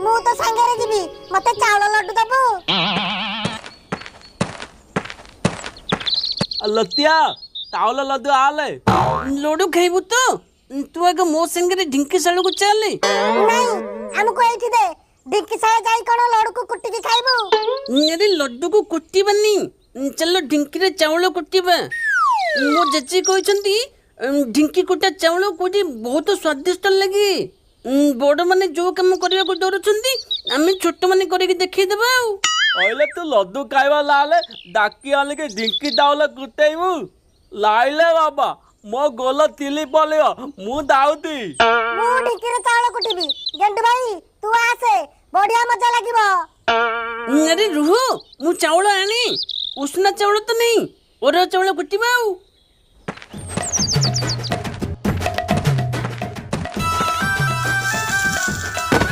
ମୁଁ ତ ସାଙ୍ଗରେ ଯିବି ମତେ ଚାଉଳ ଲଡୁ ଦବୁ। लतिया चावल लड्डू आले लड्डू खाइबू तो तू आगे मो संगे ढिंकी साल को चल। नहीं हमको एठी दे ढिंकी साहे जाई कोन लडू को कुट्टी के खाइबू। अरे लड्डू को कुट्टीबानी चलो ढिंकी रे चावल कुट्टीबा। मो जची कहछंती ढिंकी कुटा चावल कोठी बहुत स्वादिष्ट लगे। बड़ माने जो काम करिया को डरछंती आमे छोट माने करिके देखै देबा। ओइले तू लड्डू खाइबा लाले डाकी आले के ढिंकी चावल कुटेइबू लाइले बाबा मो गोल तिली पलियो मु दाउती मु ढिंकी रे चावल कुटीबी। गेंडू भाई तू आसे बढ़िया मजा लागिबो। अरे रुहो मु चावल आनी उष्णा चावल तो नहीं और चावल कुटीबा।